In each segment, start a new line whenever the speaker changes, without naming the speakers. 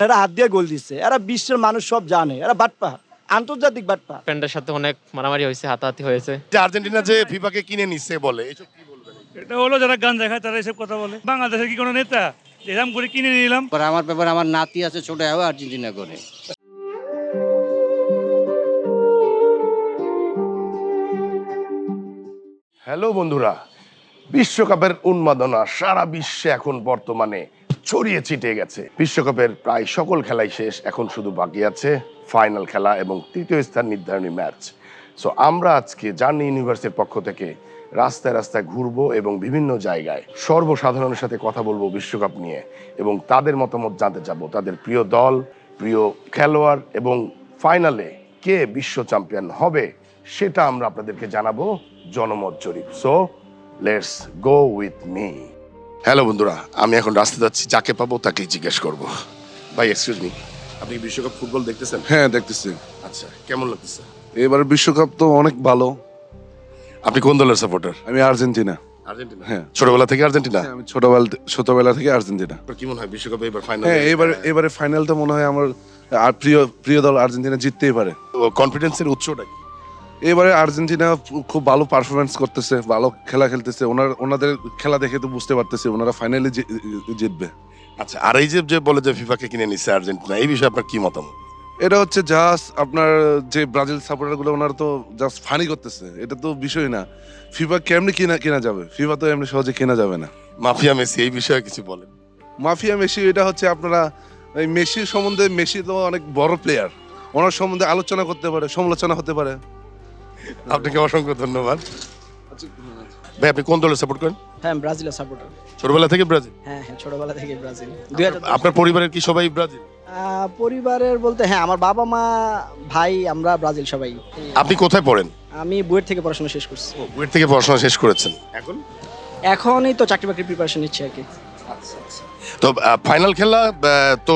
এরা হাত দিয়ে গোল দিচ্ছে, এরা বিশ্বের মানুষ সব জানে, এরা বাটপা, আন্তর্জাতিক বাটপা।
ফ্রেন্ডের সাথে অনেক মারামারি হয়েছে, হাতাহাতি হয়েছে।
যে আর্জেন্টিনা যে ফিফাকে কিনে নিচ্ছে বলে, এসব কি বলবেন?
এটা হলো যারা গান দেখায় তারা এসব কথা বলে। বাংলাদেশের কি কোনো নেতা এরকম করে কিনে নিলাম?
আমার ব্যাপারে আমার নাতি আছে ছোট, আর্জেন্টিনা করে।
হ্যালো বন্ধুরা, বিশ্বকাপের উন্মাদনা সারা বিশ্বে এখন বর্তমানে ছড়িয়ে ছিটিয়ে গেছে। বিশ্বকাপের প্রায় সকল খেলাই শেষ, এখন শুধু বাকি আছে ফাইনাল খেলা এবং তৃতীয় স্থান নির্ধারণী ম্যাচ। সো আমরা আজকে জার্নি ইউনিভার্সের পক্ষ থেকে রাস্তায় রাস্তায় ঘুরবো এবং বিভিন্ন জায়গায় সর্বসাধারণের সাথে কথা বলবো বিশ্বকাপ নিয়ে এবং তাদের মতামত জানতে চাবো, তাদের প্রিয় দল, প্রিয় খেলোয়াড় এবং ফাইনালে কে বিশ্ব চ্যাম্পিয়ন হবে সেটা আমরা আপনাদেরকে জানাবো জনমত জরিপ। So let's go with me. Hello বন্ধুরা, আমি এখন রাস্তায় যাচ্ছি, যাকে পাবো তাকেই জিজ্ঞেস করব। ভাই এক্সকিউজ মি, আপনি কি বিশ্বকাপ ফুটবল দেখতেছেন?
হ্যাঁ, দেখতেছি।
আচ্ছা, কেমন লাগতেছে?
এবার বিশ্বকাপ তো অনেক ভালো।
আপনি কোন দলের সাপোর্টার?
আমি আর্জেন্টিনা।
আর্জেন্টিনা?
হ্যাঁ।
ছোটবেলা থেকে আর্জেন্টিনা?
আমি ছোটবেলা থেকে আর্জেন্টিনা।
আপনার কি মনে হয় বিশ্বকাপে এবার ফাইনাল?
হ্যাঁ, এবারে ফাইনালটা মনে হয় আমার আর প্রিয় দল আর্জেন্টিনা জিততেই পারে।
কনফিডেন্সের উৎসটা কি?
এবারে আর্জেন্টিনা খুব ভালো পারফরমেন্স করতেছে, ভালো খেলা খেলতেছে। ওনাদের খেলা দেখে তো বুঝতে পারতেছি ওনারা ফাইনালে জিতবে।
আচ্ছা, আর এই যে বলে যে ফিফাকে কিনে নিচ্ছে আর্জেন্টিনা, এই বিষয়ে আপনার কি মতামত?
এটা হচ্ছে জাস্ট আপনার যে ব্রাজিল সাপোর্টার গুলো ওনারা তো জাস্ট ফানি করতেছে, এটা তো বিষয় না। ফিফা কেমনি কেনা যাবে? ফিফা তো এমনি সহজে কেনা যাবে না।
মাফিয়া মেসি, এই বিষয়ে কিছু বলেন।
মাফিয়া মেসি, এটা হচ্ছে আপনারা এই মেসির সম্বন্ধে, মেসি তো অনেক বড় প্লেয়ার, ওনার সম্বন্ধে আলোচনা করতে পারে, সমালোচনা হতে পারে।
আপনাকে অসংখ্য ধন্যবাদ। ভাই আপনি কোন দলের সাপোর্ট করেন?
হ্যাঁ, আমি ব্রাজিলের সাপোর্টার।
ছোটবেলা থেকে ব্রাজিল?
হ্যাঁ, ছোটবেলা থেকে ব্রাজিল।
আপনার পরিবারের কি সবাই ব্রাজিল?
পরিবারের বলতে হ্যাঁ, আমার বাবা মা ভাই আমরা ব্রাজিল সবাই।
আপনি কোথায় পড়েন?
আমি বুয়েট থেকে পড়াশোনা শেষ করছি।
বুয়েট থেকে পড়াশোনা শেষ করেছেন, এখনই
তো চাকরি বাকরির প্রিপারেশন নিচ্ছি আর কি।
তো ফাইনাল খেলা তো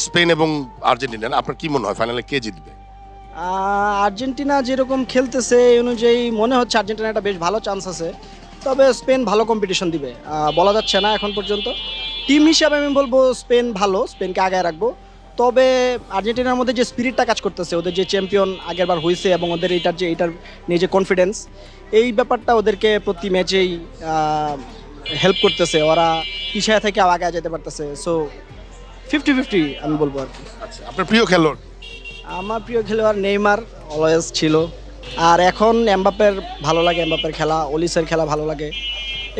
স্পেন এবং আর্জেন্টিনা, আপনার কি মনে হয় ফাইনালে কে জিতবে?
আর্জেন্টিনা যেরকম খেলতেছে এই অনুযায়ী মনে হচ্ছে আর্জেন্টিনা একটা বেশ ভালো চান্স আছে, তবে স্পেন ভালো কম্পিটিশন দিবে, বলা যাচ্ছে না এখন পর্যন্ত। টিম হিসাবে আমি বলবো স্পেন ভালো, স্পেনকে আগায় রাখবো। তবে আর্জেন্টিনার মধ্যে যে স্পিরিটটা কাজ করতেছে, ওদের যে চ্যাম্পিয়ন আগেরবার হয়েছে এবং ওদের এইটার নিয়ে যে কনফিডেন্স, এই ব্যাপারটা ওদেরকে প্রতি ম্যাচেই হেল্প করতেছে, ওরা পিছিয়ে থেকে আগে যেতে পারতেছে। সো 50-50 আমি বলবো আর কি।
আচ্ছা, আপনার প্রিয় খেলোয়াড়?
আমার প্রিয় খেলোয়াড় নেইমার অলওয়েজ ছিল, আর এখন এমবাপ্পের ভালো লাগে, এমবাপ্পের খেলা, ওলিসের খেলা ভালো লাগে,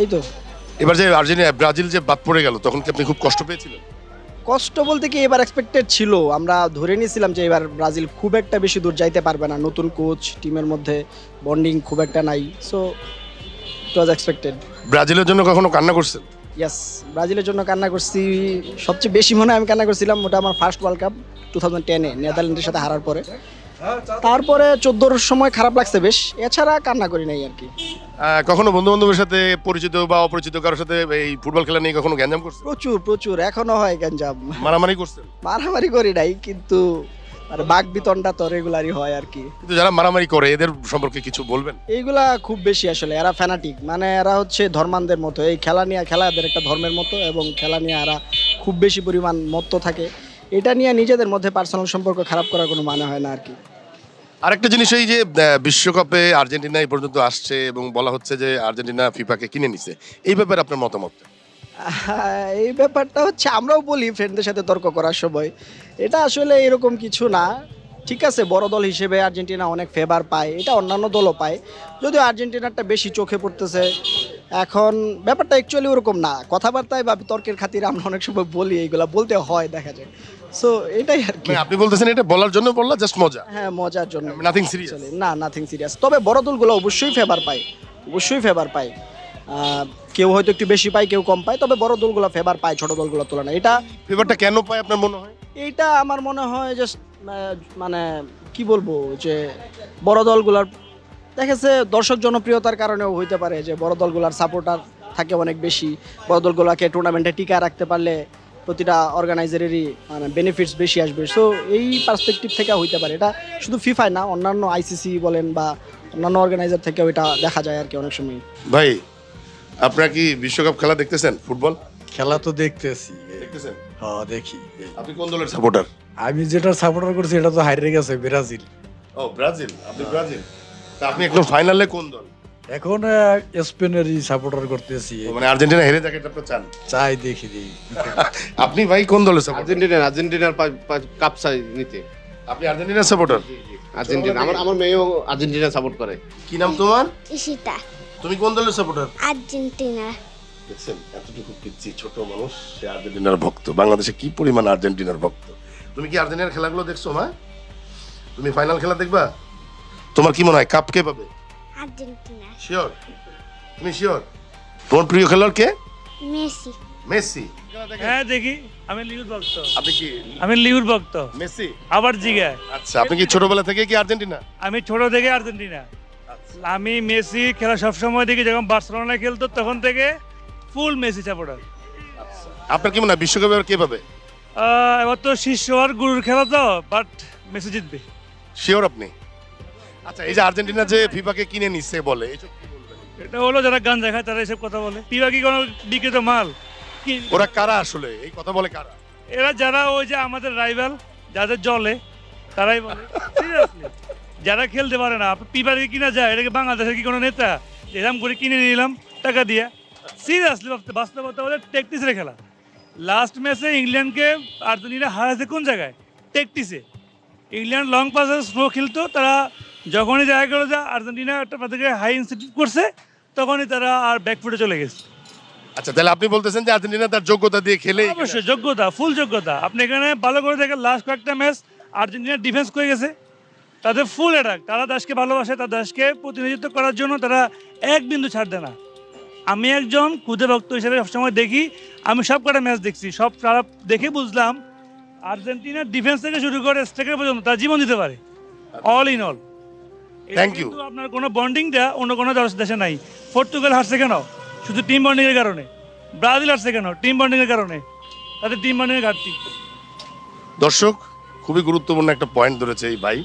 এই তো।
এবার যে ব্রাজিল যে বাদ পড়ে গেল, তখন কি আপনি খুব কষ্ট পেয়েছিলেন?
কষ্ট বলতে কি, এবার এক্সপেক্টেড ছিল, আমরা ধরে নিয়েছিলাম যে এবার ব্রাজিল খুব একটা বেশি দূর যাইতে পারবে না, নতুন কোচ, টিমের মধ্যে বন্ডিং খুব একটা নাই, সো ইট ওয়াজ এক্সপেক্টেড।
ব্রাজিলের জন্য কখনো কান্না করছেন?
ইয়েস, ব্রাজিলের জন্য কান্না করছি, সবচেয়ে বেশি মনে হয় আমি কান্না করছিলাম, ওটা আমার ফার্স্ট ওয়ার্ল্ড কাপ 2010-এ নেদারল্যান্ডের সাথে হারার পরে। তারপরে 14-র সময় খারাপ লাগছে বেশ, এছাড়া কান্না করি নাই আর কি।
কখনো বন্ধু বান্ধবের সাথে, পরিচিত বা অপরিচিত কারোর সাথে এই ফুটবল খেলা নিয়ে কখনো গ্যাঞ্জাম করছেন?
প্রচুর এখনো হয় গ্যাঞ্জাম।
মারামারি করছেন?
মারামারি করি নাই, কিন্তু বাঘ বিতণ্ডা তো রেগুলারই হয় আর কি।
কিন্তু যারা মারামারি করে এদের সম্পর্কে কিছু বলবেন?
এইগুলা খুব বেশি আসলে এরা ফ্যানাটিক, মানে এরা হচ্ছে ধর্মান্ধের মতো, এই খেলা এদের একটা ধর্মের মতো, এবং খেলা নিয়ে এরা খুব বেশি পরিমাণ মত্ত থাকে, এটা নিয়ে নিজেদের মধ্যে পার্সোনাল সম্পর্ক খারাপ করার কোনো মানে হয় না আর কি।
আরেকটা জিনিস, এই যে বিশ্বকাপে আর্জেন্টিনা এই পর্যন্ত আসছে এবং বলা হচ্ছে যে আর্জেন্টিনা ফিফাকে কিনে নিছে, এই ব্যাপারে আপনার মতামত?
এই ব্যাপারটা হচ্ছে আমরাও বলি ফ্রেন্ডদের সাথে তর্ক করার সময়, এটা আসলে এরকম কিছু না। ঠিক আছে, বড় দল হিসেবে আর্জেন্টিনা অনেক ফেভার পায়, এটা অন্যান্য দলও পায়, যদিও আর্জেন্টিনারটা বেশি চোখে পড়তেছে। এখন ব্যাপারটা অ্যাকচুয়ালি ওরকম না, কথাবার্তায় বা তর্কের খাতিরে আমরা অনেক সময় বলি, এইগুলা বলতে হয়, দেখা যায়। সো এটাই আর কি।
আপনি বলতেছেন এটা বলার জন্য বললা, জাস্ট মজা?
হ্যাঁ, মজার জন্য,
নাথিং সিরিয়াস।
না, নাথিং সিরিয়াস। তবে বড় দলগুলো অবশ্যই ফেভার পায়, কেউ হয়তো একটু বেশি পায়, কেউ কম পায়, তবে বড় দলগুলো ফেভার পায় ছোট দলগুলোর তুলনায়। এটা
ফেভারটা কেন পায় আপনার মনে হয়?
এইটা আমার মনে হয় জাস্ট মানে কি বলবো, যে বড় দলগুলোর দেখেছে দর্শক জনপ্রিয়তার কারণেও হইতে পারে, যে বড় দলগুলোর সাপোর্টার থাকে অনেক বেশি, বড় দলগুলোকে টুর্নামেন্টে টিকা রাখতে পারলে প্রতিটা অর্গানাইজারেরই মানে বেনিফিটস বেশি আসবে। সো এই পার্সপেক্টিভ থেকে হইতে পারে, এটা শুধু ফিফায় না, অন্যান্য আইসিসি বলেন বা অন্যান্য অর্গানাইজার থেকেও এটা দেখা যায় আর কি অনেক সময়।
ভাই আপনারা কি বিশ্বকাপ খেলা দেখতেছেন? ফুটবল
খেলা তো দেখতেছি,
দেখতেছেন?
হ্যাঁ দেখি।
আপনি কোন দলের সাপোর্টার?
আমি যেটা সাপোর্টার করছি এটা তো হারিয়ে গেছে ব্রাজিল।
ও ব্রাজিল, আপনি ব্রাজিল। তা আপনি একদম ফাইনালে কোন দল?
এখন স্পেনেরই সাপোর্টার করতেছি।
ও, মানে আর্জেন্টিনা হেরে যাক এটা আপনি চান?
চাই দেখি দিই।
আপনি ভাই কোন দলের সাপোর্টার?
আর্জেন্টিনার কাপ চাই নিতে।
আপনি আর্জেন্টিনার সাপোর্টার?
আর্জেন্টিনা, আমার মেয়েও আর্জেন্টিনা সাপোর্ট করে।
কি নাম তোমার?
ঈশিতা,
তুমি কোন দলের সাপোর্টার?
আর্জেন্টিনা।
দেখছেন এতটুকু পিচ্ছি ছোট মানুষ, সে আর্জেন্টিনার ভক্ত। বাংলাদেশে কি পরিমাণ আর্জেন্টিনার ভক্ত। তুমি কি আর্জেন্টিনার খেলাগুলো দেখছো মা? তুমি ফাইনাল খেলা দেখবা? তোমার কি মনে হয় কাপ কে পাবে?
আর্জেন্টিনা।
শিওর? তুমি শিওর? তোমার প্রিয় খেলোয়াড় কে?
মেসি।
মেসি।
হ্যাঁ দেখি, আমি লিউর ভক্ত।
আপনি কি
আমি লিউর ভক্ত।
মেসি?
আবার জিগায়,
আচ্ছা, আপনি কি ছোটবেলা থেকে কি আর্জেন্টিনা?
আমি ছোট থেকে আর্জেন্টিনা। আমি মেসি খেলা সবসময় দেখি, যখন বার্সেলোনা খেলতো তখন থেকে ফুল মেসি সাপোর্টার।
আপনার কি মনে হয় বিশ্বকাপে এবার কে পাবে?
এবার তো শিষ্য আর গুরুর খেলা তো, বাট মেসি জিতবে।
শিওর আপনি? আচ্ছা, এই যে আর্জেন্টিনা যে ফিফাকে কিনে নিচ্ছে বলে, এইসব কি বলবেন?
এটা হলো যারা গাঞ্জা খায় তারা এসব কথা বলে। পিবা কি কোনো বিক্রিত মাল? কি
ওরা কারা আসলে এই কথা বলে কারা?
এরা যারা ওই যে আমাদের রাইভাল যাদের জলে তারাই বলে। Seriously, যারা খেলতে পারে না, পিবার কিনা যায়, এটাকে বাংলাদেশের কি কোনো নেতা এরকম করে কিনে নিলাম টাকা দিয়ে? সিরিয়াসলি বাস্তবতা বলে টেকটিসের খেলা। লাস্ট ম্যাচে ইংল্যান্ডকে আর্জেন্টিনা হারাইছে কোন জায়গায়? টেকটিসে। ইংল্যান্ড লং পাসে স্লো খেলতো, তারা যখনই জায়গা গেলো যে আর্জেন্টিনা একটা তাদেরকে হাই ইনস্টিটিউট করছে, তখনই তারা আর ব্যাকফুটে চলে গেছে।
আচ্ছা, তাহলে আপনি বলতেছেন যে আর্জেন্টিনা তার যোগ্যতা দিয়ে খেলে?
অবশ্যই যোগ্যতা, ফুল যোগ্যতা। আপনি এখানে ভালো করে দেখেন, লাস্ট কয়েকটা ম্যাচ আর্জেন্টিনা ডিফেন্স করে গেছে, তাদের ফুল অ্যাটাক। তারা দেশকে ভালোবাসে, তার দেশকে প্রতিনিধিত্ব করার জন্য তারা এক বিন্দু ছাড় দেয় না। আমি একজন ক্ষুদে ভক্ত হিসেবে সবসময় দেখি, আমি সব কটা ম্যাচ দেখছি, সব তারা দেখে বুঝলাম আর্জেন্টিনার ডিফেন্স থেকে শুরু করে স্ট্রাইকার পর্যন্ত তারা জীবন দিতে পারে, all in all.
Thank you.
আপনার কোনো বন্ডিংটা অন্য কোনো দেশে নাই। পর্তুগাল হারছে কেন? শুধু টিম বন্ডিংয়ের কারণে। ব্রাজিল হারছে কেন? টিম বন্ডিংয়ের কারণে। তাদের টিম বন্ডিংয়ের ঘাটতি।
দর্শক, খুবই গুরুত্বপূর্ণ একটা পয়েন্ট ধরেছে এই ভাই।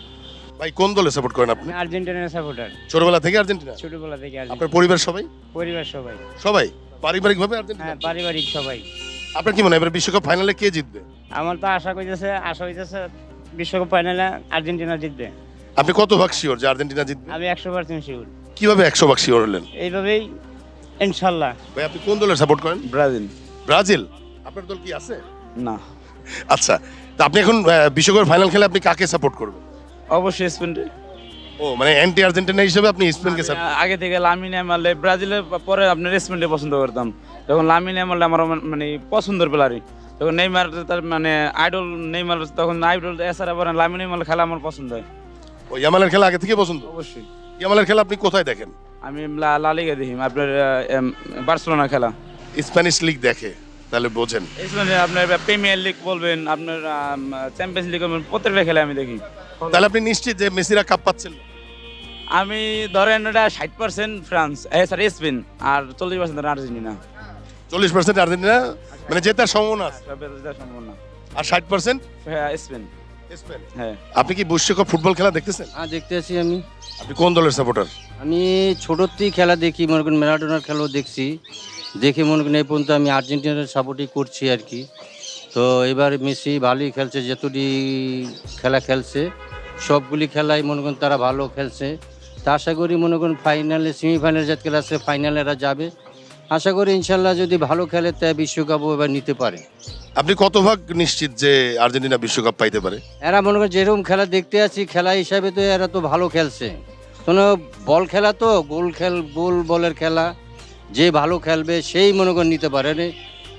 ভাই কোন দলে সাপোর্ট করেন আপনি?
আর্জেন্টিনার সাপোর্টার,
ছোটবেলা থেকে আর্জেন্টিনা?
ছোটবেলা থেকে
আপনার পরিবার সবাই?
পরিবার সবাই।
সবাই পারিবারিক ভাবে আর্জেন্টিনা?
হ্যাঁ, পারিবারিক সবাই।
আপনার কি মনে হয় এবার বিশ্বকাপ ফাইনালে কে জিতবে?
আমার তো আশা হইতেছে বিশ্বকাপ ফাইনালে আর্জেন্টিনা জিতবে।
আপনি কত ভাগ শিওর যে আর্জেন্টিনা জিতবে?
আমি 100% শিওর।
কিভাবে 100 ভাগ শিওর হলেন?
এইভাবেই ইনশাল্লাহ।
ভাই আপনি কোন দলের সাপোর্ট করেন?
ব্রাজিল।
ব্রাজিল? আপনার দল কি আছে?
না,
আচ্ছা, তা আপনি এখন বিশ্বকাপের ফাইনাল খেলে আপনি কাকে সাপোর্ট করবেন?
অবশ্যই স্পেন।
ও, মানে অ্যান্টি আর্জেন্টিনা হিসেবে আপনি স্পেনকে সাপোর্ট?
আগে থেকে লামিন ইয়ামালে ব্রাজিলের পরে আপনার স্পেনকে পছন্দ করতাম। তখন লামিন ইয়ামালে আমার মানে পছন্দের প্লেয়ারই। তখন নেইমার তার মানে আইডল, নেইমার তখন আইডল, এছাড়া পরে লামিন ইয়ামাল খেলা আমার পছন্দ হয়।
ও, ইয়ামালের খেলা আগে থেকে পছন্দ?
অবশ্যই।
ইয়ামালের খেলা আপনি কোথায় দেখেন?
আমি লা লিগা দেখি, আপনার বার্সেলোনা খেলা।
স্প্যানিশ লিগ দেখে, তাহলে বোঝেন।
স্পেনে আপনার প্রিমিয়ার লিগ বলবেন, আপনার চ্যাম্পিয়ন্স লিগ বলবেন, প্রত্যেকটা খেলা আমি দেখি।
তাহলে আপনি নিশ্চিত যে মেসিরা কাপ পাচ্ছেন না?
আমি ধরেন এটা 60% ফ্রান্স, সরি স্পেন, আর 40% আর্জেন্টিনা।
40% আর্জেন্টিনা মানে জেতার সম্ভাবনা আছে,
সম্ভাবনা।
আর 60%
স্পেন।
স্পেন।
হ্যাঁ।
আপনি কি বিশ্বকাপ ফুটবল খেলা দেখতেছেন?
হ্যাঁ, দেখতে আছি আমি।
আপনি কোন দলের সাপোর্টার?
আমি ছোটোতেই খেলা দেখি, মনে করেন ম্যারাডোনার খেলাও দেখছি। দেখে মনে করেন এই পর্যন্ত আমি আর্জেন্টিনার সাপোর্টই করছি আর কি। তো এবার মেসি ভালোই খেলছে, যতটি খেলা খেলছে সবগুলি খেলাই মনে করেন তারা ভালো খেলছে। তা আশা করি মনে করেন ফাইনালে, সেমিফাইনালে যাতে খেলা আছে ফাইনালে এরা যাবে। আশা করি ইনশাল্লাহ যদি ভালো খেলে তাই বিশ্বকাপও এবার নিতে পারে।
আপনি কত ভাগ নিশ্চিত যে আর্জেন্টিনা বিশ্বকাপ পাইতে পারে?
এরা মনে করেন যেরকম খেলা দেখতে আছি, খেলা হিসাবে তো এরা তো ভালো খেলছে। কোনো বল খেলা তো গোল বলের খেলা, যে ভালো খেলবে সেই মনে করেন নিতে পারে।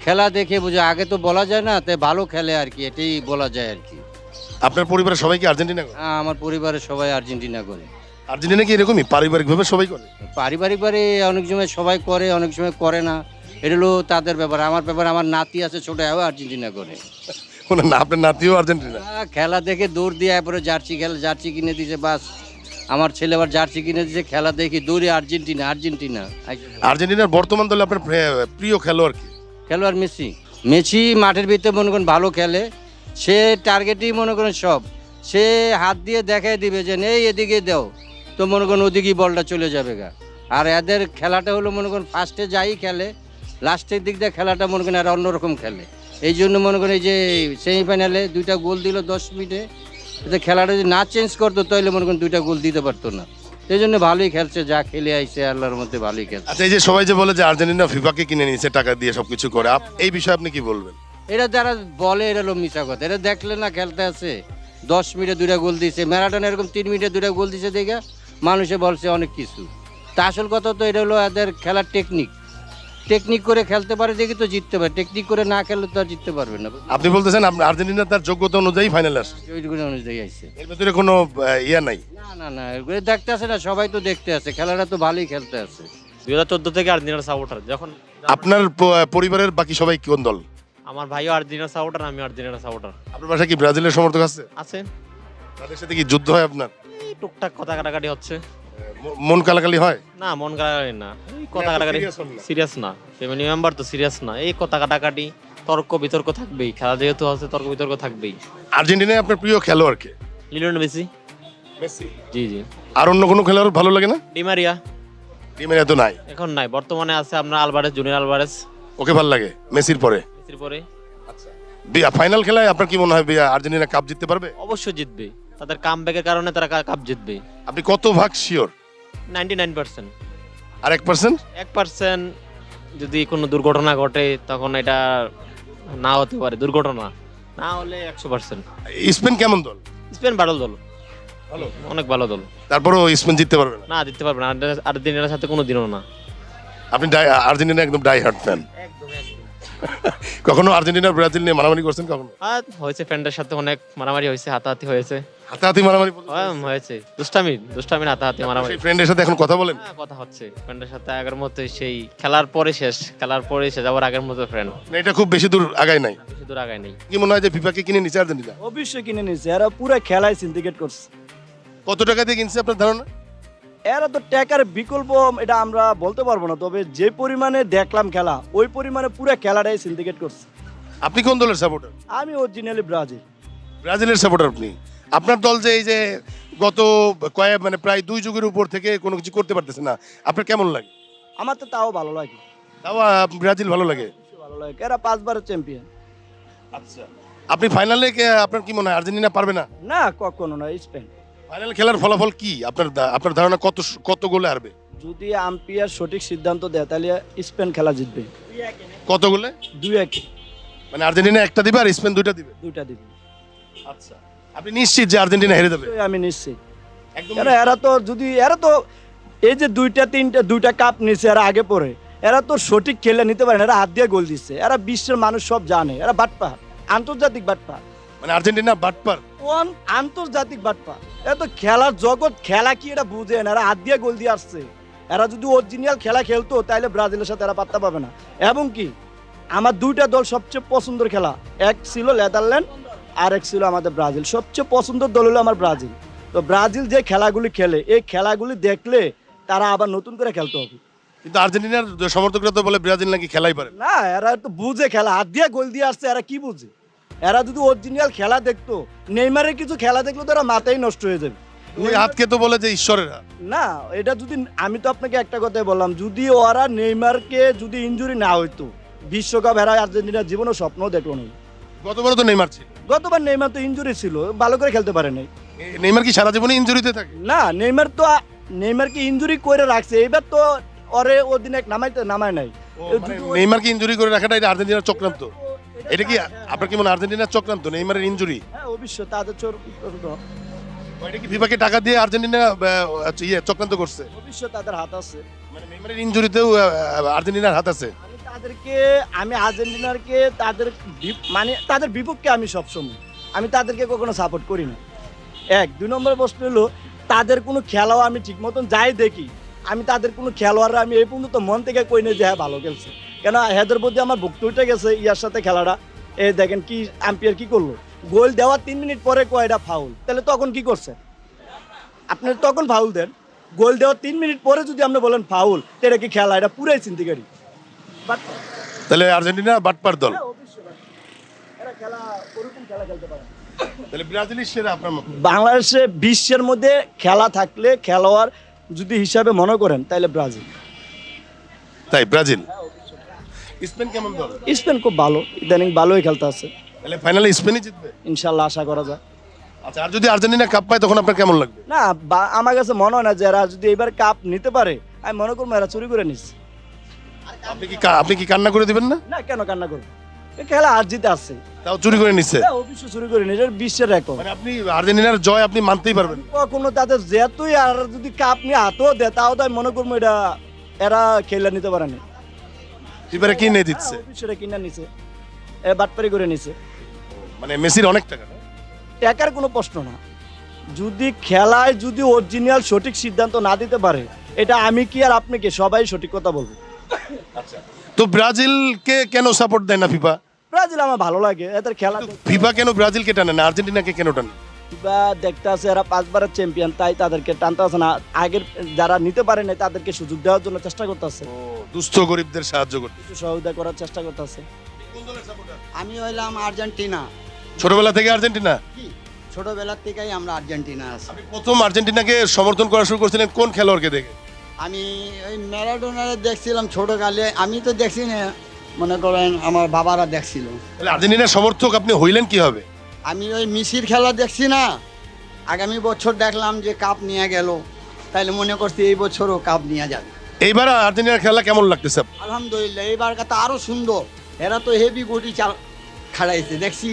খেলা দেখে বুঝে, আগে তো বলা যায় না, তাই ভালো খেলে আর কি, এটাই বলা যায় আর কি।
আপনার পরিবারের সবাই কি আর্জেন্টিনা করে?
আমার পরিবারের সবাই আর্জেন্টিনা করে।
আর্জেন্টিনা কি এরকমই পারিবারিকভাবে সবাই করে?
পারিবারিকভাবে অনেক সময় সবাই করে, অনেক সময় করে না। এটা হলো তাদের ব্যাপার। আমার ব্যাপার, আমার নাতি আছে ছোট, আর্জেন্টিনা করে।
না, আপনার নাতিও আর্জেন্টিনা?
খেলা দেখে দৌড় দিয়ে পরে জার্সি কিনে দিয়েছে, বাস। আমার ছেলে আবার জার্সি কিনে দিয়েছে, খেলা দেখি দৌড়ে আর্জেন্টিনা।
আর্জেন্টিনার বর্তমান দলে আপনার প্রিয় খেলোয়াড় কি?
খেলোয়াড় মেসি মাঠের ভিতরে মনে করেন ভালো খেলে। সে টার্গেটই মনে করেন সব, সে হাত দিয়ে দেখাই দিবে যে এই এদিকে দাও, তো মনে করেন ওদিকেই বলটা চলে যাবে গা। আর এদের খেলাটা হলো মনে করেন ফার্স্টে যাই খেলে, লাস্টের দিক দিয়ে খেলাটা মনে করেন এরা অন্যরকম খেলে। এই জন্য মনে করেন এই যে সেমিফাইনালে 2টা গোল দিল 10 মিনিটে, এতে খেলাটা যদি না চেঞ্জ করতো তাহলে মনে করেন 2টা গোল দিতে পারতো না। এই জন্য ভালোই খেলছে, যা খেলে আইছে আল্লাহর মধ্যে ভালোই খেলছে।
আচ্ছা, এই যে সবাই যে বলে যে আর্জেন্টিনা ফিফাকে কিনে নিয়েছে টাকা দিয়ে সবকিছু করে, এই বিষয়ে আপনি কি বলবেন?
এরা যারা বলে এরা হলো মিশা কথা। এরা দেখলে না খেলতে আছে 10 মিনিটে 2টা গোল দিয়েছে, ম্যারাডোনা এরকম 3 মিনিটে 2টা গোল দিয়েছে দেখে মানুষে বলছে অনেক কিছু। তা আসল কথা তো এটা হলো এদের খেলার টেকনিক করে খেলতে পারে দেখি তো জিততে পারে, টেকনিক করে না খেললে তো আর জিততে পারবে না।
আপনি বলতেছেন আর্জেন্টিনা তার যোগ্যতা অনুযায়ী ফাইনালে আসে,
ওইগুলো অনুযায়ী আইছে,
এর ভিতরে কোনো ইয়া নাই?
না এগুলো দেখতে আছে না, সবাই তো দেখতে আছে, খেলাটা তো ভালোই খেলতে আছে।
2014 থেকে আর্জেন্টিনার সাপোর্টার। যখন
আপনার পরিবারের বাকি সবাই কোন দল?
আমার ভাইও আর্জেন্টিনার সাপোর্টার, আমি আর্জেন্টিনার সাপোর্টার।
আপনার বাসায় কি ব্রাজিলের সমর্থক আছে?
আছে,
তাদের সাথে কি যুদ্ধ হয় আপনার?
এই টুকটাক কথা কাটাকাটি হচ্ছে।
মন কালাকালি হয়?
না, মন কাটাকাটি না, এই কথা কাটাকাটি।
serious হন না?
সিরিয়াস না, ফ্যামিলি মেম্বার তো সিরিয়াস না, এই কথা কাটাকাটি, তর্ক বিতর্ক থাকবেই। খেলা যেহেতু আছে, তর্ক বিতর্ক থাকবেই।
আর্জেন্টিনায় আপনার প্রিয় খেলোয়াড় কে?
Lionel Messi.
মেসি।
জি।
আর অন্য কোনো খেলোয়াড় ভালো লাগে না?
ডিমারিয়া
টিমের এত নাই
এখন নাই, বর্তমানে আছে আপনার আলভারেজ, জুনিয়র আলভারেজ।
ওকে ভালো লাগে মেসির পরে?
মেসির পরে
ফাইনাল খেলায় আপনার কি মনে হয় আর্জেন্টিনা কাপ জিততে পারবে?
অবশ্যই জিতবে, তাদের কামব্যাকের কারণে তারা কাপ জিতবে।
আপনি কত ভাগ শিওর?
99%।
আর 1%?
1% যদি কোনো দুর্ঘটনা ঘটে তখন এটা না হতে পারে, দুর্ঘটনা না হলে 100%।
স্পেন কেমন দল?
স্পেন ভালো দল,
ভালো,
অনেক ভালো দল।
তারপরেও স্পেন জিততে পারবে না?
না, জিততে পারবে না, আর্জেন্টিনার সাথে কোনো দিনও না।
আপনি আর্জেন্টিনা একদম ডাই হার্ট ফ্যান? কখনো আর্জেন্টিনা ব্রাজিল নিয়ে মারামারি করছেন কখনো?
আর হয়েছে, ফ্রেন্ডের সাথে অনেক মারামারি হয়েছে, হাতাহাতি হয়েছে।
হাতাহাতি মারামারি
হয়েছে, দুষ্টামি হাতাহাতি মারামারি।
ফ্রেন্ডের সাথে এখন কথা বলেন?
হ্যাঁ, কথা হচ্ছে ফ্রেন্ডের সাথে আগের মতো, সেই খেলার পরে শেষ আবার আগের মতো ফ্রেন্ড।
এটা খুব বেশি দূর আগায় নাই?
বেশি দূর আগায় নেই।
কি মনে হয় যে ফিফাকে কিনে নিচ্ছে আর্জেন্টিনা?
অবশ্যই কিনে নিয়েছে, এরা পুরো খেলায় সিন্ডিকেট করছে।
কত টাকা দিয়ে কিনছে আপনার ধারণা?
এরা তো টাকার বিকল্প এটা আমরা বলতে পারবো না, তবে যে পরিমাণে দেখলাম খেলা, ওই পরিমাণে পুরো খেলাটাই সিন্ডিকেট করছে।
আপনি কোন দলের সাপোর্টার?
আমি অরিজিনালি ব্রাজিল।
ব্রাজিলের সাপোর্টার আপনি? আপনার দল যে এই যে গত মানে প্রায় 2 যুগের উপর থেকে কোনো কিছু করতে পারতেছে না, আপনার কেমন লাগে?
আমার তো তাও ভালো লাগে,
তাও ব্রাজিল ভালো লাগে?
ভালো লাগে, এরা 5 বারের চ্যাম্পিয়ন।
আচ্ছা, আপনি ফাইনালে আপনার কি মনে হয় আর্জেন্টিনা পারবে না?
না, কখনো না। স্পেন
ফাইনাল খেলার ফলাফল কি আপনার ধারণা? কত গোলে হারবে?
যদি আম্পায়ার সঠিক সিদ্ধান্ত দেয় তাহলে স্পেন খেলা জিতবে।
কত গোলে?
2-1।
মানে আর্জেন্টিনা একটা দিবে আর স্পেন 2টা দিবে?
2টা দিবে।
আচ্ছা, আপনি নিশ্চিত যে আর্জেন্টিনা হেরে যাবে?
আমি নিশ্চিত। এরা তো এই যে 2টা কাপ নিছে এরা আগে পরে, এরা তো সঠিক খেলে নিতে পারে না, এরা হাত দিয়ে গোল দিচ্ছে। এরা বিশ্বের মানুষ সব জানে, এরা বাটপার, আন্তর্জাতিক বাটপার।
মানে আর্জেন্টিনা বাটপার,
আন্তর্জাতিক বাটপার। এরা তো খেলার জগৎ, খেলা কি এটা বুঝে না, এরা হাত দিয়ে গোল দিয়ে আসছে। এরা যদি অরিজিনাল খেলা খেলতো তাহলে ব্রাজিলের সাথে এরা পাত্তা পাবে না। এবং কি আমার 2টা দল সবচেয়ে পছন্দের খেলা, এক ছিল নেদারল্যান্ড আর এক ছিল আমাদের ব্রাজিল। সবচেয়ে পছন্দের দল হলো আমার ব্রাজিল। তো ব্রাজিল যে খেলাগুলি খেলে, এই খেলাগুলি দেখলে তারা আবার নতুন করে খেলতে হবে।
কিন্তু আর্জেন্টিনার সমর্থকরা তো বলে ব্রাজিল নাকি খেলাই পারে
না, এরা তো বুঝে খেলা, হাত দিয়ে গোল দিয়ে আসছে। এরা কি বুঝে? এরা যদি অরিজিনাল খেলা দেখতো, নেইমারের কিছু খেলা দেখলো তো এরা মাথায় নষ্ট হয়ে যাবে।
ওই হাতকে তো বলে যে ঈশ্বরের হাত।
না, এটা যদি আমি তো আপনাকে একটা কথাই বললাম, যদি ওরা নেইমারকে যদি ইনজুরি না হইতো, বিশ্বকাপ এরা আর্জেন্টিনার জীবনও স্বপ্ন দেখলো না।
গতবার তো নেইমার ছিল।
গতবার নেইমার তো ইনজুরি ছিল, ভালো করে খেলতে পারে নাই।
নেইমার কি সারা জীবনে ইনজুরিতে থাকে?
না, নেইমারকে ইনজুরি করে রাখছে, এবার তো ওরে অধিনায়ক নামায় নাই।
নেইমারকে ইনজুরি করে রাখাটা এটা আর্জেন্টিনার চক্রান্ত? এটা কি আপনার কি মনে আর্জেন্টিনার চক্রান্ত নেইমারের ইনজুরি?
হ্যাঁ, অবশ্যই তাদের চক্রান্ত।
এটা কি ফিফাকে টাকা দিয়ে আর্জেন্টিনা চক্রান্ত করছে?
অবশ্যই তাদের হাত আছে।
মানে নেইমারের ইনজুরিতেও আর্জেন্টিনার হাত আছে?
আমি আর্জেন্টিনারকে তাদের বিপক্ষে আমি সবসময় তাদেরকে কখনো সাপোর্ট করি না। 2 নম্বর প্রশ্ন হলো, তাদের কোনো খেলাও আমি ঠিক মতন যাই দেখি, আমি তাদের কোনো খেলোয়াড়রা আমি এই পর্যন্ত মন থেকে কই না যে হ্যাঁ ভালো খেলছে। কেন হেদের প্রতি আমার ভক্তি উঠে গেছে ইয়ার সাথে খেলাটা। এই দেখেন কি আম্পায়ার কি করলো, গোল দেওয়ার 3 মিনিট পরে কয়টা ফাউল, তাহলে তখন কি করছে? আপনি তখন ফাউল দেন, গোল দেওয়ার 3 মিনিট পরে যদি আপনি বলেন ফাউল, এটা কি খেলা? এটা পুরাই চিন্তিকারী।
তাহলে আর্জেন্টিনা বাটপার দল। তাহলে ব্রাজিলের সেরা আপনার মতে?
বাংলাদেশে বিশ্বের মধ্যে খেলা থাকলে খেলোয়াড় যদি হিসাবে মনে করেন তাহলে ব্রাজিল।
তাই ব্রাজিল স্পেন কেমন দল?
স্পেন খুব ভালো, ইদানিং ভালোই খেলতে আছে,
তাহলে ফাইনালে স্পেনই জিতবে।
ইনশাল্লাহ আশা করা যায়।
আচ্ছা, আর যদি আর্জেন্টিনা কাপ পায় তখন আপনার কেমন লাগবে?
না, আমার কাছে মনে হয় না যে এরা যদি এবার কাপ নিতে পারে, আমি মনে করবো এরা চুরি করে নিচ্ছে।
আপনি কি কান্না করে দিবেন না?
না, কেন কান্না করবো? এই খেলা আর জিতে আসছে,
তাও চুরি করে নিচ্ছে।
অবশ্যই চুরি করে নিচ্ছে, বিশ্বের রেকর্ড।
মানে আপনি আর্জেন্টিনার জয় আপনি মানতেই পারবেন?
কখনো তাদের যেহেতুই আর যদি কাপ নিয়ে হাতও দেয়, তাও তাই মনে করবো এটা এরা খেলা নিতে পারে না।
এবারে কি নিয়ে দিচ্ছে?
অফিসে কিনা নিছে, বাটপারি করে নিছে।
মানে মেসির অনেক টাকা না?
টাকার কোনো প্রশ্ন না, যদি খেলায় যদি অরিজিনাল সঠিক সিদ্ধান্ত না দিতে পারে, এটা আমি কি আর আপনি কি সবাই সঠিক কথা বলবো।
তো ব্রাজিলকে কেন সাপোর্ট দেয় না ফিফা?
ব্রাজিল আমার ভালো লাগে, এদের খেলা
ফিফা কেন ব্রাজিলকে টানে না, আর্জেন্টিনাকে কেন টানে?
বা দেখতে আছে এরা 5 বারের চ্যাম্পিয়ন, তাই তাদেরকে টানতে আছে না। আগের যারা নিতে পারে না তাদেরকে সুযোগ দেওয়ার জন্য চেষ্টা করতেছে,
দুস্থ গরিবদের সাহায্য করতে।
কিছু সহযোগিতা করার চেষ্টা করতেছে।
আমি হইলাম আর্জেন্টিনা,
ছোটবেলা থেকে আর্জেন্টিনা?
ছোটবেলার থেকেই আমরা আর্জেন্টিনা আছি।
আপনি প্রথম আর্জেন্টিনাকে সমর্থন করা শুরু করেছিলেন কোন খেলোয়াড়কে দেখে?
আমি ওই ম্যারাডোনারে দেখছিলাম ছোটকালে, আমি তো দেখছি না, মনে করেন আমার বাবারা দেখছিল।
তাহলে আর্জেন্টিনার সমর্থক আপনি হইলেন কি হবে?
আমি ওই মেসির খেলা দেখছি না, আগামী বছর দেখলাম যে কাপ নিয়ে গেল, তাইলে মনে করছি এই বছরও কাপ নিয়ে যাবে।
এইবার আর্জেন্টিনার খেলা কেমন লাগতেছে?
আলহামদুলিল্লাহ, এবার তো আরো সুন্দর, এরা তো হেভি গটি চাল খাড়াইছে, দেখছি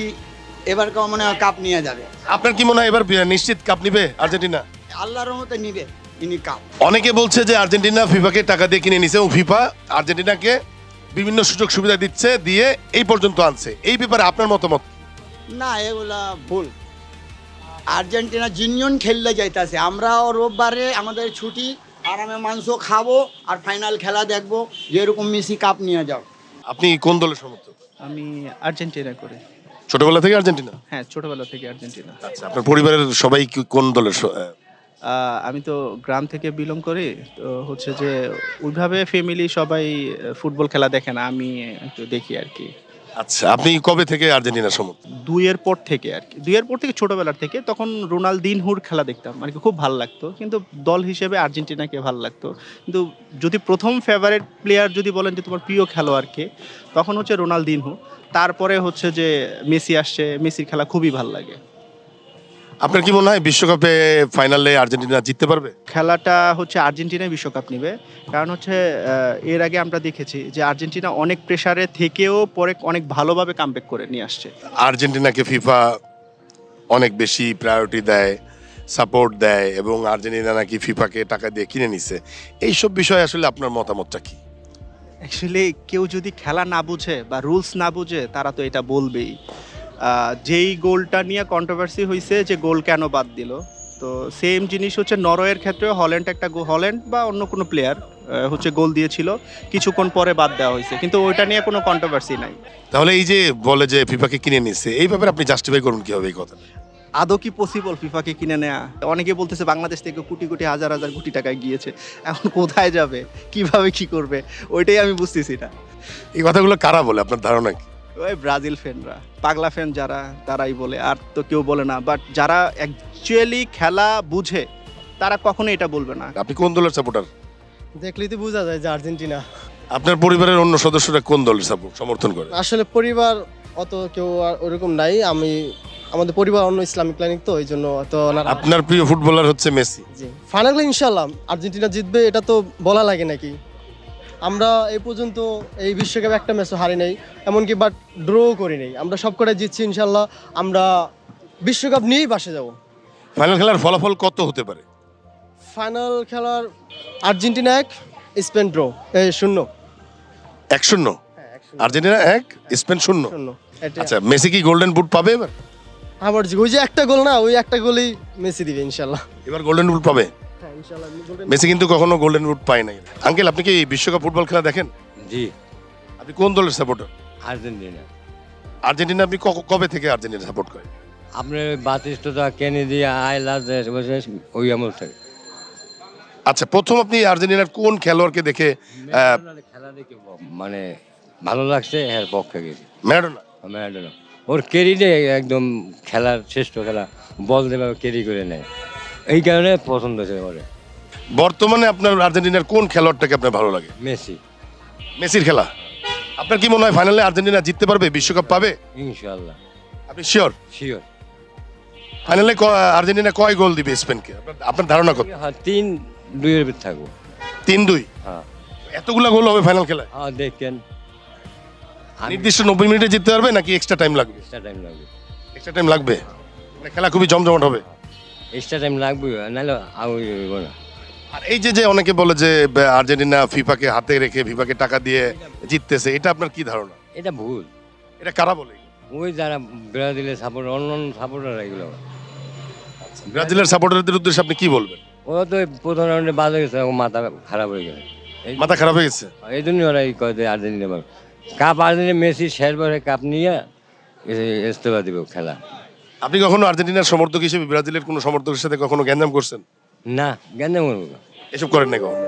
এবার মনে হয় কাপ নিয়ে যাবে।
আপনার কি মনে হয় এবার নিশ্চিত কাপ নিবে আর্জেন্টিনা?
আল্লাহর মতে নিবে ইনি কাপ।
অনেকে বলছে যে আর্জেন্টিনা ফিফাকে টাকা দিয়ে কিনে নিছে এবং ফিফা আর্জেন্টিনাকে বিভিন্ন সুযোগ সুবিধা দিচ্ছে, দিয়ে এই পর্যন্ত আনছে। এই ব্যাপারে আপনার মতামত?
না, এগুলা ভুল। আর্জেন্টিনা জিনিয়ন খেললে যাইতেছে, আমরাও রোববারে আমাদের ছুটি, আরামে মাংস খাবো আর ফাইনাল খেলা দেখবো, যেরকম মেসি কাপ নিয়ে যাও।
আপনি কোন দলের সমর্থক?
আমি আর্জেন্টিনা করি।
ছোটবেলা থেকে আর্জেন্টিনা?
হ্যাঁ, ছোটবেলা থেকে আর্জেন্টিনা।
আচ্ছা, আপনার পরিবারের সবাই কোন দলের?
আমি তো গ্রাম থেকে বিলং করি, তো হচ্ছে যে ওইভাবে ফ্যামিলি সবাই ফুটবল খেলা দেখে না, আমি একটু দেখি আর কি।
আচ্ছা, আপনি কবে থেকে আর্জেন্টিনা সমর্থক?
2-এর পর থেকে আর কি, 2-এর পর থেকে ছোটবেলার থেকে। তখন রোনালদিনহুর খেলা দেখতাম, মানে খুব ভালো লাগতো, কিন্তু দল হিসেবে আর্জেন্টিনাকে ভালো লাগতো। কিন্তু যদি প্রথম ফেভারিট প্লেয়ার যদি বলেন যে তোমার প্রিয় খেলোয়াড়কে, তখন হচ্ছে রোনালদিনহু। তারপরে হচ্ছে যে মেসি আসছে, মেসির খেলা খুবই ভালো লাগে।
আপনার কি মনে হয় বিশ্বকাপে ফাইনালে আর্জেন্টিনা জিততে পারবে?
খেলাটা হচ্ছে আর্জেন্টিনাই বিশ্বকাপ নেবে, কারণ হচ্ছে এর আগে আমরা দেখেছি যে আর্জেন্টিনা অনেক প্রেসারে থেকেও পরে অনেক ভালোভাবে কামব্যাক করে নিয়ে আসছে।
আর্জেন্টিনাকে ফিফা অনেক বেশি প্রায়োরিটি দেয়, সাপোর্ট দেয়, এবং আর্জেন্টিনা নাকি ফিফাকে টাকা দিয়ে কিনে নিছে। এইসব বিষয়ে আসলে আপনার মতামতটা কি?
অ্যাকচুয়ালি কেউ যদি খেলা না বুঝে বা রুলস না বুঝে, তারা তো এটা বলবেই। যেই গোলটা নিয়ে কন্ট্রোভার্সি হয়েছে যে গোল কেন বাদ দিল, তো সেম জিনিস হচ্ছে নরওয়ের ক্ষেত্রে হল্যান্ড বা অন্য কোনো প্লেয়ার হচ্ছে গোল দিয়েছিল, কিছুক্ষণ পরে বাদ দেওয়া হয়েছে, কিন্তু ওইটা নিয়ে কোনো কন্ট্রোভার্সি নাই।
তাহলে এই যে বলে যে ফিফাকে কিনে নিছে, এই ব্যাপারে আপনি জাস্টিফাই করুন কিভাবে এই কথা?
আদৌ কি পসিবল ফিফাকে কিনে নেওয়া? অনেকে বলতেছে বাংলাদেশ থেকে কোটি কোটি হাজার হাজার কোটি টাকায় গিয়েছে, এখন কোথায় যাবে, কিভাবে কি করবে, ওইটাই আমি বুঝতেছি না।
এই কথাগুলো কারা বলে, আপনার ধারণা কি?
ওই ব্রাজিল ফ্যানরা, পাগলা ফ্যান যারা, তারাই বলে, আর তো কেউ বলে না। বাট যারা অ্যাকচুয়ালি খেলা বুঝে, তারা কখনো এটা বলবে না।
আপনি কোন দলের সাপোর্টার?
দেখলেই তো বোঝা যায় যে আর্জেন্টিনা।
আপনার পরিবারের অন্য সদস্যরা কোন দলের সমর্থন করে?
আসলে পরিবার অত কেউ ওরকম নাই, আমাদের পরিবার অন্য ইসলামিক লাইন, তো এই জন্য তো।
আপনার প্রিয় ফুটবলার হচ্ছে মেসি।
ফাইনালে ইনশাল্লাহ আর্জেন্টিনা জিতবে, এটা তো বলা লাগে নাকি। আমরা এই পর্যন্ত এই বিশ্বকাপে একটা ম্যাচও হারি নাই, এমনকি বাট ড্র করি নাই, আমরা সব কটাই জিতছি। ইনশাল্লাহ আমরা বিশ্বকাপ নিয়েই বাসে যাব।
ফাইনাল খেলার ফলাফল কত হতে পারে?
ফাইনাল খেলার Argentina 1, Spain draw 0।
1-0? Argentina 1, Spain 0।
এটা
আচ্ছা, মেসি কি গোল্ডেন বুট পাবে এবার?
আবার ওই যে একটা গোল না, ওই একটা গোলই মেসি দিবে ইনশাল্লাহ।
এবার গোল্ডেন বুট পাবে?
হ্যাঁ ইনশাল্লাহ।
মেসি কিন্তু কখনো গোল্ডেন বুট পায় নাই। আঙ্কেল, আপনি কি বিশ্বকাপ ফুটবল খেলা দেখেন?
জি।
আপনি কোন দলের সাপোর্টার?
আর্জেন্টিনা।
আর্জেন্টিনা আপনি কবে থেকে আর্জেন্টিনা সাপোর্ট করেন?
আপনার বাতিস্তা কেনেডি ওই আমল থেকে।
আচ্ছা, প্রথম আপনি আর্জেন্টিনার কোন খেলোয়াড়কে দেখে
খেলা দেখে মানে ভালো লাগছে এর পক্ষে গেছি?
ম্যারাডোনা?
ম্যারাডোনা ওর ক্যারিতে একদম খেলার শ্রেষ্ঠ খেলা, বল দেবে ক্যারি করে নেয়, এই কারণে পছন্দ হয়েছে ওরে।
বর্তমানে আপনার আর্জেন্টিনার কোন খেলোয়াড়টাকে আপনার ভালো লাগে?
মেসি।
মেসির খেলা আপনার কি মনে হয় ফাইনালে আর্জেন্টিনা জিততে পারবে, বিশ্বকাপ পাবে?
ইনশাআল্লাহ।
আপনি শিওর?
শিওর।
ফাইনালে আর্জেন্টিনা কয় গোল দিবে স্পেনকে, আপনার ধারণা কত?
হ্যাঁ 3-2 ভিতর থাকবো।
3-2?
হ্যাঁ।
এতগুলা গোল হবে ফাইনাল খেলায়?
হ্যাঁ দেখেন।
নির্দিষ্ট 90 মিনিটে জিততে পারবে নাকি এক্সট্রা টাইম লাগবে?
এক্সট্রা টাইম লাগবে।
এক্সট্রা টাইম লাগবে, মানে খেলা খুবই জমজমাট হবে।
এক্সট্রা টাইম লাগবে, নাহলে আউট হইব না।
আর এই যে অনেকে বলে যে আর্জেন্টিনা ফিফাকে হাতে রেখে ফিফাকে টাকা দিয়ে জিততেছে, এটা আপনার কি ধারণা?
এটা ভুল।
এটা কারা বলে?
ওই যারা ব্রাজিলের সাপোর্ট, অন্য সাপোর্টার এগুলো।
ব্রাজিলের সাপোর্টারদের উদ্দেশ্যে আপনি কি বলবেন?
ওরা তো প্রথম রাউন্ডে বাজে গেছে, মাথা খারাপ হয়ে গেছে।
মাথা খারাপ হয়ে গেছে?
এই জন্যই ওরা এই কয় যে আর্জেন্টিনা কাপ, আর্জেন্টিনা মেসি শেষবারে কাপ নিয়ে ইস্তফা দিব খেলা।
আপনি কখনো আর্জেন্টিনার সমর্থক হিসেবে ব্রাজিলের কোনো সমর্থকের সাথে কখনো গ্যাঞ্জাম করছেন?
না, জ্ঞান
এসব করেন না কখনো?